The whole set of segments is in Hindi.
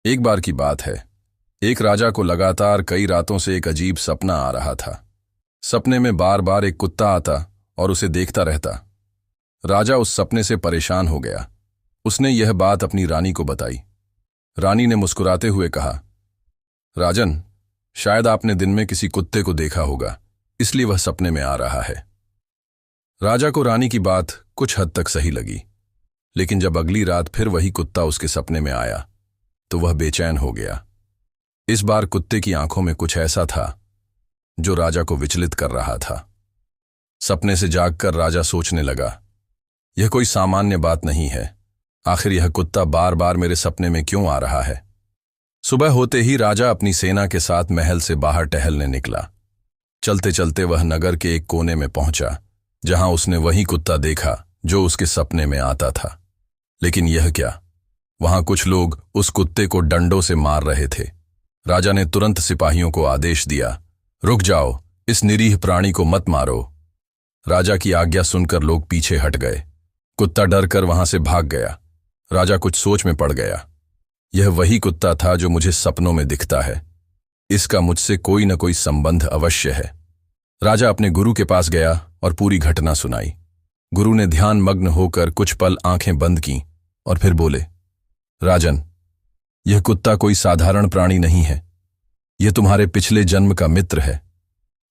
एक बार की बात है। एक राजा को लगातार कई रातों से एक अजीब सपना आ रहा था। सपने में बार बार एक कुत्ता आता और उसे देखता रहता। राजा उस सपने से परेशान हो गया। उसने यह बात अपनी रानी को बताई। रानी ने मुस्कुराते हुए कहा, राजन, शायद आपने दिन में किसी कुत्ते को देखा होगा, इसलिए वह सपने में आ रहा है। राजा को रानी की बात कुछ हद तक सही लगी, लेकिन जब अगली रात फिर वही कुत्ता उसके सपने में आया तो वह बेचैन हो गया। इस बार कुत्ते की आंखों में कुछ ऐसा था जो राजा को विचलित कर रहा था। सपने से जागकर राजा सोचने लगा, यह कोई सामान्य बात नहीं है। आखिर यह कुत्ता बार बार मेरे सपने में क्यों आ रहा है? सुबह होते ही राजा अपनी सेना के साथ महल से बाहर टहलने निकला। चलते चलते वह नगर के एक कोने में पहुंचा, जहां उसने वही कुत्ता देखा जो उसके सपने में आता था। लेकिन यह क्या, वहां कुछ लोग उस कुत्ते को डंडों से मार रहे थे। राजा ने तुरंत सिपाहियों को आदेश दिया, रुक जाओ, इस निरीह प्राणी को मत मारो। राजा की आज्ञा सुनकर लोग पीछे हट गए। कुत्ता डर कर वहां से भाग गया। राजा कुछ सोच में पड़ गया। यह वही कुत्ता था जो मुझे सपनों में दिखता है। इसका मुझसे कोई न कोई संबंध अवश्य है। राजा अपने गुरु के पास गया और पूरी घटना सुनाई। गुरु ने ध्यान मग्न होकर कुछ पल आंखें बंद की और फिर बोले, राजन, यह कुत्ता कोई साधारण प्राणी नहीं है। यह तुम्हारे पिछले जन्म का मित्र है।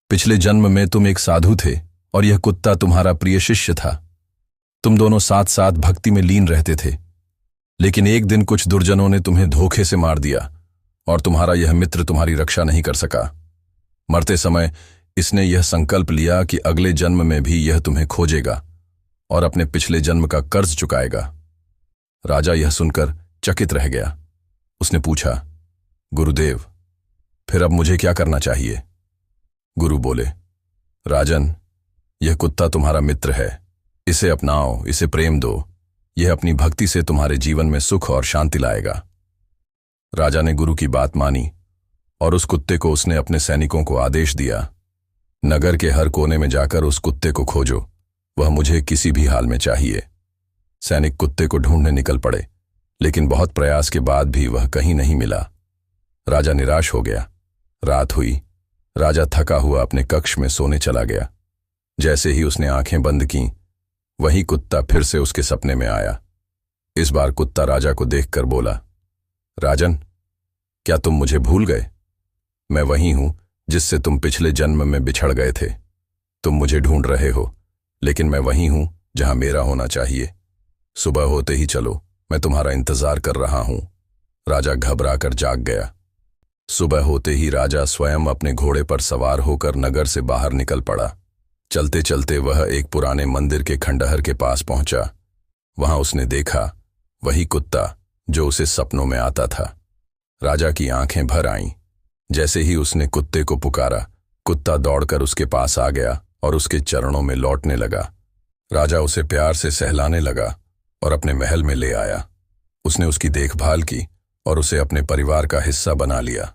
पिछले जन्म में तुम एक साधु थे और यह कुत्ता तुम्हारा प्रिय शिष्य था। तुम दोनों साथ साथ भक्ति में लीन रहते थे, लेकिन एक दिन कुछ दुर्जनों ने तुम्हें धोखे से मार दिया और तुम्हारा यह मित्र तुम्हारी रक्षा नहीं कर सका। मरते समय इसने यह संकल्प लिया कि अगले जन्म में भी यह तुम्हें खोजेगा और अपने पिछले जन्म का कर्ज चुकाएगा। राजा यह सुनकर चकित रह गया। उसने पूछा, गुरुदेव, फिर अब मुझे क्या करना चाहिए? गुरु बोले, राजन, यह कुत्ता तुम्हारा मित्र है। इसे अपनाओ, इसे प्रेम दो। यह अपनी भक्ति से तुम्हारे जीवन में सुख और शांति लाएगा। राजा ने गुरु की बात मानी और उस कुत्ते को उसने अपने सैनिकों को आदेश दिया, नगर के हर कोने में जाकर उस कुत्ते को खोजो। वह मुझे किसी भी हाल में चाहिए। सैनिक कुत्ते को ढूंढने निकल पड़े, लेकिन बहुत प्रयास के बाद भी वह कहीं नहीं मिला। राजा निराश हो गया। रात हुई। राजा थका हुआ अपने कक्ष में सोने चला गया। जैसे ही उसने आंखें बंद की, वही कुत्ता फिर से उसके सपने में आया। इस बार कुत्ता राजा को देखकर बोला, राजन, क्या तुम मुझे भूल गए? मैं वही हूं जिससे तुम पिछले जन्म में बिछड़ गए थे। तुम मुझे ढूंढ रहे हो, लेकिन मैं वही हूं जहां मेरा होना चाहिए। सुबह होते ही चलो, मैं तुम्हारा इंतजार कर रहा हूं। राजा घबराकर जाग गया। सुबह होते ही राजा स्वयं अपने घोड़े पर सवार होकर नगर से बाहर निकल पड़ा। चलते चलते वह एक पुराने मंदिर के खंडहर के पास पहुंचा। वहां उसने देखा वही कुत्ता जो उसे सपनों में आता था। राजा की आंखें भर आईं। जैसे ही उसने कुत्ते को पुकारा, कुत्ता दौड़कर उसके पास आ गया और उसके चरणों में लौटने लगा। राजा उसे प्यार से सहलाने लगा और अपने महल में ले आया। उसने उसकी देखभाल की और उसे अपने परिवार का हिस्सा बना लिया।